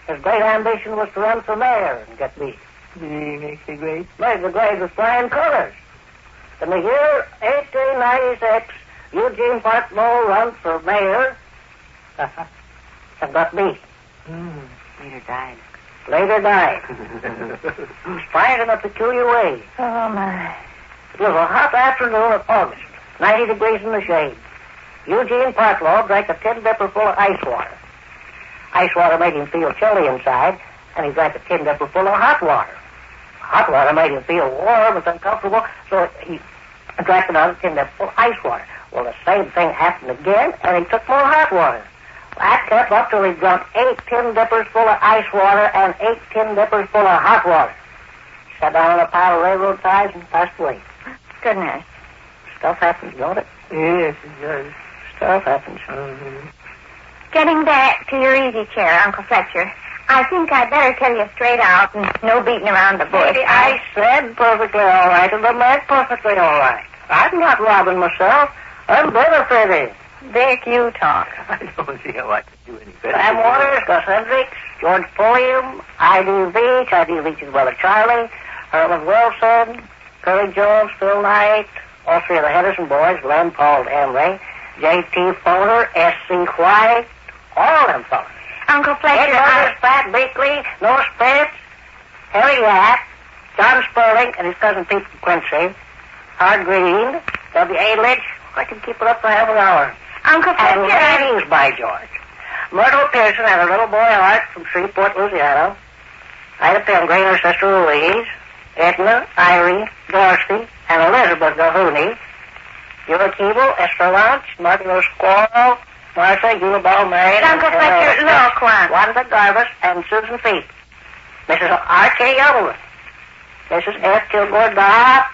His great ambition was to run for mayor and get beat. Did he make the grade? Made the grade with flying colors. In the year 1896, Eugene Partlow ran for mayor and got beat. Later died. Later died. Inspired in a peculiar way. Oh, my. It was a hot afternoon of August, 90 degrees in the shade. Eugene Partlow drank a tin dipper full of ice water. Ice water made him feel chilly inside, and he drank a tin dipper full of hot water. Hot water made him feel warm and uncomfortable, so he drank another tin dipper full of ice water. Well, the same thing happened again, and he took more hot water. That kept up till he drunk 8 tin dippers full of ice water and 8 tin dippers full of hot water. He sat down on a pile of railroad ties and passed away. Goodness. Stuff happens, don't it? Yes, it does. Stuff happens. Getting back to your easy chair, Uncle Fletcher, I think I'd better tell you straight out and no beating around the bush. Maybe I said perfectly all right, and the man perfectly all right. I'm not robbing myself. I'm benefiting. Vic, you talk. I don't see how I can do any better. Sam Waters, Gus Hendricks, George Pulliam, I.D. Veach, I.D. Veach's brother Charlie, Herman Wilson, Curly Jones, Phil Knight, all three of the Henderson boys, Len, Paul, and Emery, J.T. Foner, S.C. White, all them fellas. Uncle Fletcher, Ed Pat Beakley, Noah Spence, Harry Yap, John Sperling, and his cousin Pete from Quincy, Hard Green, W.A. Litch. I can keep it up for half an hour. Uncle And Fletcher, ladies, by George. Myrtle Pearson and her little boy Art from Shreveport, Louisiana. Ida Pilgrim, her sister Louise. Edna, Irene, Dorothy, and Elizabeth Gahuni. Eula Keeble, Esther Lunch, Martin Squirrel, Martha, Eulabelle Marion, Uncle Fletcher, look, Wanda Garvis, and Susan Feet. Mrs. R.K. Youngwood. Mrs. F. Kilgore Dopp.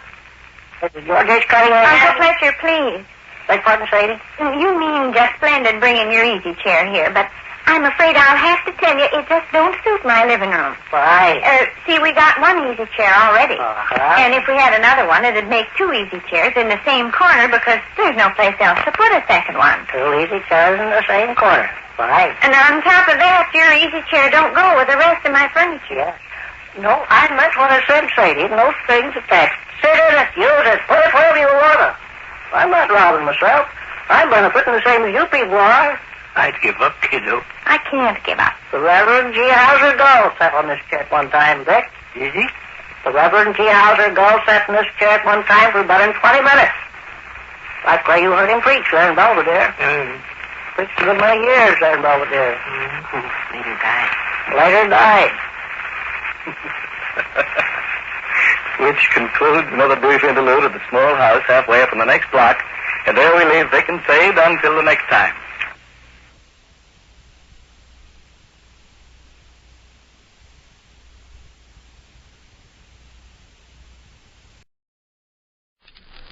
Mrs. George H. Cunningham. Uncle Fletcher, please. Beg pardon, Sadie? You mean just splendid bringing your easy chair here, but I'm afraid I'll have to tell you it just don't suit my living room. Why? See, we got one easy chair already. Uh-huh. And if we had another one, it'd make 2 easy chairs in the same corner because there's no place else to put a second one. 2 easy chairs in the same corner. Right. And on top of that, your easy chair don't go with the rest of my furniture. Yes. No, I meant what I said, Sadie. No strings attached. Sit in it, use it, put it wherever you want to. I'm not robbing myself. I'm benefiting the same as you people are. I'd give up, kiddo. I can't give up. The Reverend G. Hauser Gull sat on this chair one time, Vic. Is he? The Reverend G. Hauser Gull sat in this chair one time for about 20 minutes. Like where you heard him preach there in Belvedere. Preached a good many years there in Belvedere. Later died. Later died. Which concludes another brief interlude at the small house halfway up in the next block. And there we leave Vic and Sade until the next time.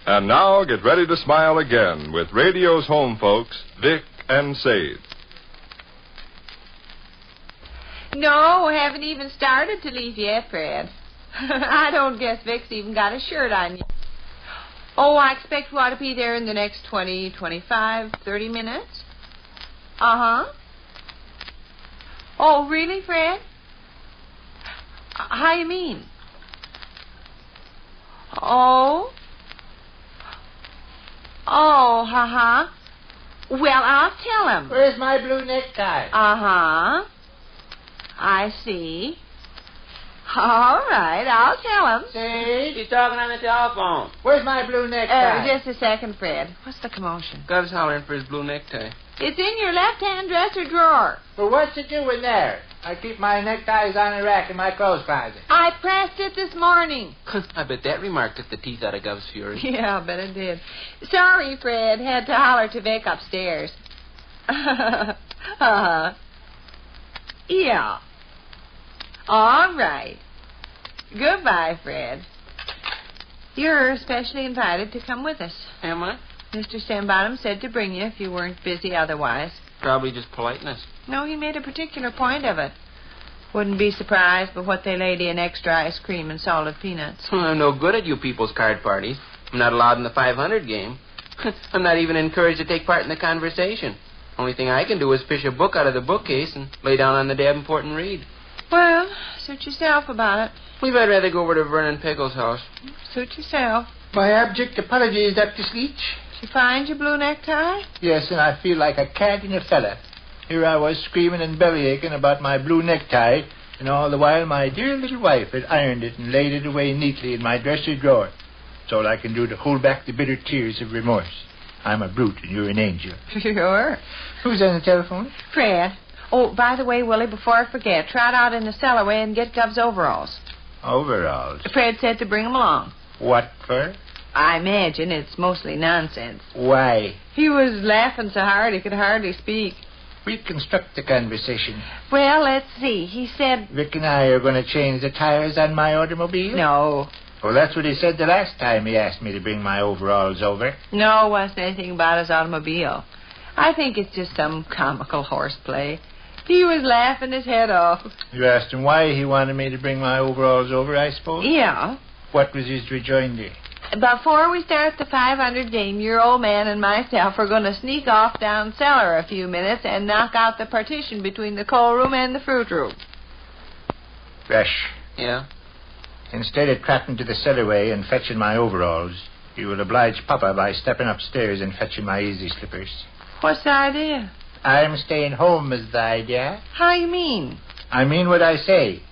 And now get ready to smile again with radio's home folks, Vic and Sade. No, haven't even started to leave yet, Fred. I don't guess Vic's even got a shirt on yet. Oh, I expect we ought to be there in the next 20, 25, 30 minutes. Uh-huh. Oh, really, Fred? How you mean? Oh? Oh, ha-ha. Well, I'll tell him. Where's my blue necktie? Uh-huh. I see. All right, I'll tell him. Sade? She's talking on the telephone. Where's my blue necktie? Just a second, Fred. What's the commotion? Gov's hollering for his blue necktie. It's in your left-hand dresser drawer. Well, what's it doing there? I keep my neckties on a rack in my clothes closet. I pressed it this morning. I bet that remark took the teeth out of Gov's fury. Yeah, I bet it did. Sorry, Fred. Had to holler to Vic upstairs. Yeah. All right. Goodbye, Fred. You're especially invited to come with us. Am I? Mr. Stambottom said to bring you if you weren't busy otherwise. Probably just politeness. No, he made a particular point of it. Wouldn't be surprised but what they lady in extra ice cream and salted peanuts. I'm no good at you people's card parties. I'm not allowed in the 500 game. I'm not even encouraged to take part in the conversation. Only thing I can do is fish a book out of the bookcase and lay down on the Davenport and read. Well, suit yourself about it. Believe I'd rather go over to Vernon Pickle's house. Suit yourself. My abject apologies, Dr. Sleech. Did you find your blue necktie? Yes, and I feel like a cat in a feather. Here I was screaming and bellyaching about my blue necktie, and all the while my dear little wife had ironed it and laid it away neatly in my dresser drawer. It's all I can do to hold back the bitter tears of remorse. I'm a brute and you're an angel. Sure. Who's on the telephone? Fred. Oh, by the way, Willie, before I forget, trot out in the cellarway and get Gov's overalls. Overalls? Fred said to bring them along. What for? I imagine it's mostly nonsense. Why? He was laughing so hard he could hardly speak. Reconstruct the conversation. Well, let's see. He said... Vic and I are going to change the tires on my automobile? No. Well, that's what he said the last time he asked me to bring my overalls over. No, it wasn't anything about his automobile. I think it's just some comical horseplay. He was laughing his head off. You asked him why he wanted me to bring my overalls over, I suppose? Yeah. What was his rejoinder? Before we start the 500 game, your old man and myself are going to sneak off down cellar a few minutes and knock out the partition between the coal room and the fruit room. Fresh. Yeah? Instead of trotting to the cellarway and fetching my overalls, you will oblige Papa by stepping upstairs and fetching my easy slippers. What's the idea? I'm staying home is the idea. How you mean? I mean what I say.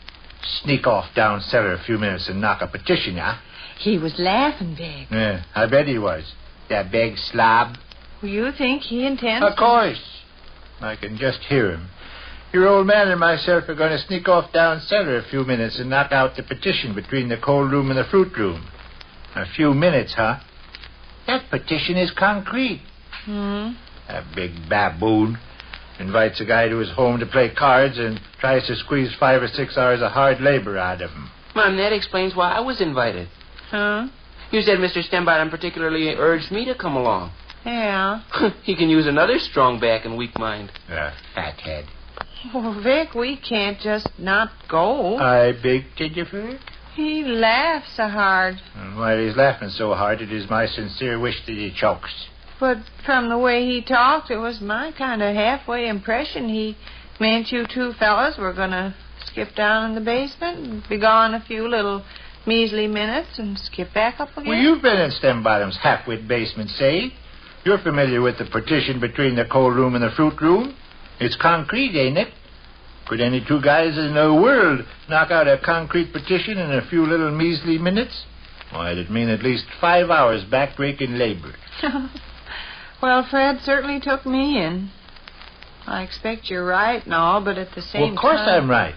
Sneak off down cellar a few minutes and knock a petition, huh? He was laughing, Vic. Yeah, I bet he was. That big slob. Well, you think he intends Of course. I can just hear him. Your old man and myself are going to sneak off down cellar a few minutes and knock out the partition between the cold room and the fruit room. A few minutes, huh? That petition is concrete. That big baboon invites a guy to his home to play cards and tries to squeeze 5 or 6 hours of hard labor out of him. Mom, that explains why I was invited. Huh? You said Mr. Stambottom particularly urged me to come along. Yeah. He can use another strong back and weak mind. Fathead. Well, Vic, we can't just not go. I beg to differ. He laughs so hard. And while he's laughing so hard, it is my sincere wish that he chokes. But from the way he talked, it was my kind of halfway impression he meant you two fellas were going to skip skip down in the basement and be gone a few little measly minutes and skip back up again. Well, you've been in Stem Bottom's half-wit basement, Sade. You're familiar with the partition between the cold room and the fruit room. It's concrete, ain't it? Could any two guys in the world knock out a concrete partition in a few little measly minutes? Why, it'd mean at least 5 hours back-breaking labor. Well, Fred certainly took me in. I expect you're right and all, but at the same time... Well, of course I'm right.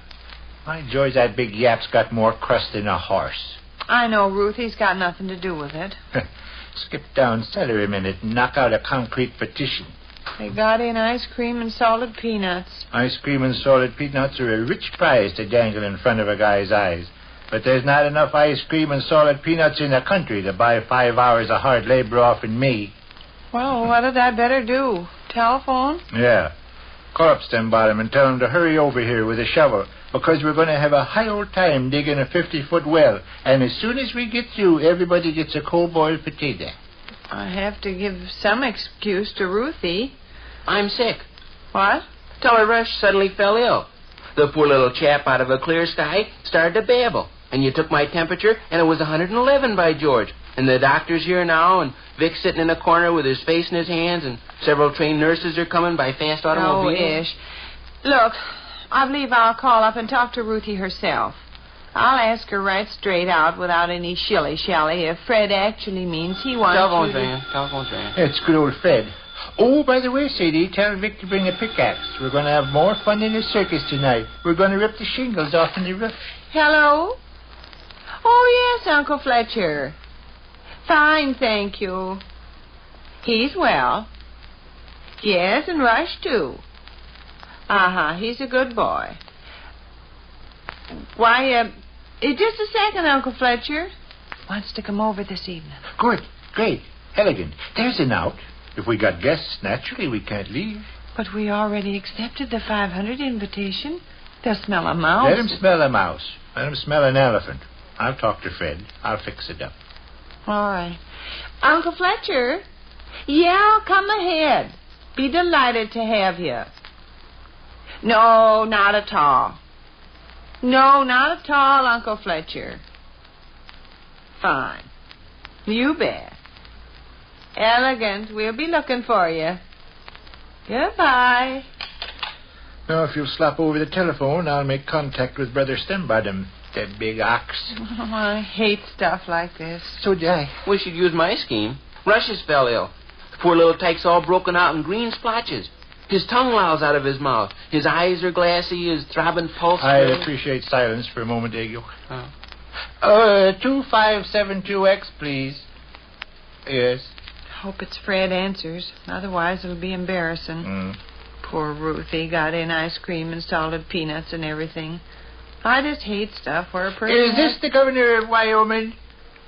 My George, that big yap's got more crust than a horse. I know, Ruthie's got nothing to do with it. Skip down cellar a minute and knock out a concrete partition. They got in ice cream and salted peanuts. Ice cream and salted peanuts are a rich prize to dangle in front of a guy's eyes. But there's not enough ice cream and salted peanuts in the country to buy 5 hours of hard labor off in me. Well, what did I better do? Telephone? Yeah. Call up Stem Bottom and tell him to hurry over here with a shovel, because we're going to have a high old time digging a 50-foot well. And as soon as we get through, everybody gets a cold-boiled potato. I have to give some excuse to Ruthie. I'm sick. What? Till Rush suddenly fell ill. The poor little chap out of a clear sky started to babble. And you took my temperature, and it was 111, by George. And the doctor's here now, and Vic's sitting in a corner with his face in his hands, and several trained nurses are coming by fast automobile. Oh, Ish. Look, I believe I'll call up and talk to Ruthie herself. I'll ask her right straight out without any shilly-shally if Fred actually means he wants Telephone's ringing. Telephone's ringing. It's good old Fred. Oh, by the way, Sadie, tell Vic to bring a pickaxe. We're going to have more fun in the circus tonight. We're going to rip the shingles off in the roof. Hello? Oh, yes, Uncle Fletcher. Fine, thank you. He's well. Yes, and Rush, too. He's a good boy. Why, just a second, Uncle Fletcher. Wants to come over this evening. Good, great, elegant. There's an out. If we got guests, naturally we can't leave. But we already accepted the 500 invitation. They'll smell a mouse. Let 'em smell a mouse. Let 'em smell an elephant. I'll talk to Fred. I'll fix it up. All right. Uncle Fletcher? Yeah, come ahead. Be delighted to have you. No, not at all. No, not at all, Uncle Fletcher. Fine. You bet. Elegant. We'll be looking for you. Goodbye. Now, if you'll slap over the telephone, I'll make contact with Brother Stem Bottom. That big ox. Oh, I hate stuff like this. So do I. We should use my scheme. Rush's fell ill. The poor little tyke's all broken out in green splotches. His tongue lolls out of his mouth. His eyes are glassy, his throbbing pulse... I'd appreciate silence for a moment, Eggo. Oh. 2572X, please. Yes. Hope it's Fred answers. Otherwise, it'll be embarrassing. Poor Ruthie got in ice cream and salted peanuts and everything. I just hate stuff where a person... Is this the governor of Wyoming?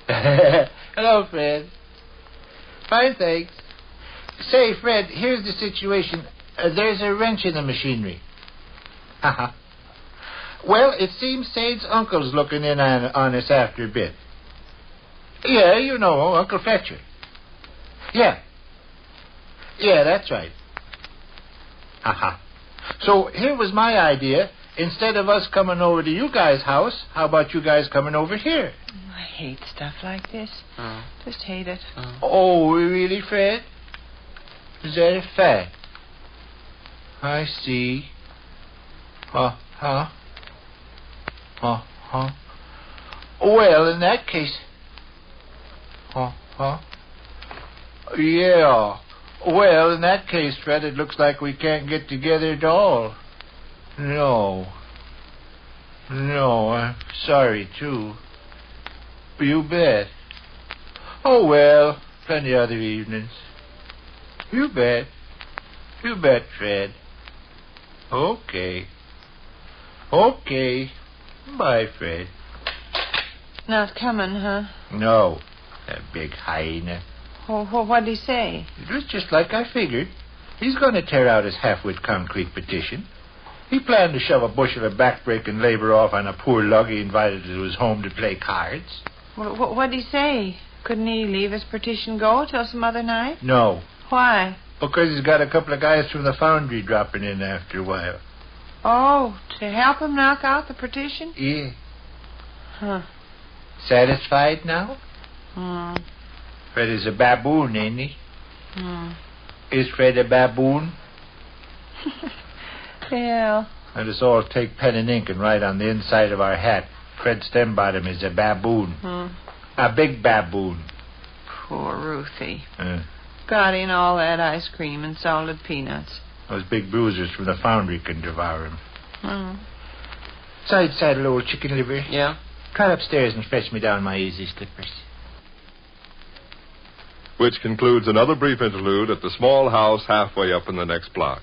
Hello, Fred. Fine, thanks. Say, Fred, here's the situation. There's a wrench in the machinery. Well, it seems Sade's uncle's looking in on us after a bit. Yeah, you know, Uncle Fletcher. Yeah. Yeah, that's right. So here was my idea. Instead of us coming over to you guys' house, how about you guys coming over here? I hate stuff like this. Just hate it. Oh, really, Fred? Is that a fact? I see. Well, in that case... Yeah. Well, in that case, Fred, it looks like we can't get together at all. No, I'm sorry, too. You bet. Oh, well, plenty other evenings. You bet. You bet, Fred. Okay. Bye, Fred. Not coming, huh? No, that big hyena. What'd he say? It was just like I figured. He's going to tear out his half-wit concrete petition. He planned to shove a bushel of back-breaking labor off on a poor lug he invited to his home to play cards. What'd he say? Couldn't he leave his petition go till some other night? No. Why? Because he's got a couple of guys from the foundry dropping in after a while. Oh, to help him knock out the partition? Yeah. Huh. Satisfied now? Fred is a baboon, ain't he? Is Fred a baboon? Yeah. Let us all take pen and ink and write on the inside of our hat, Fred Stembottom is a baboon. A big baboon. Poor Ruthie. Got in all that ice cream and salted peanuts. Those big bruisers from the foundry can devour him. Side saddle, old chicken liver. Yeah? Cut upstairs and fetch me down my easy slippers. Which concludes another brief interlude at the small house halfway up in the next block.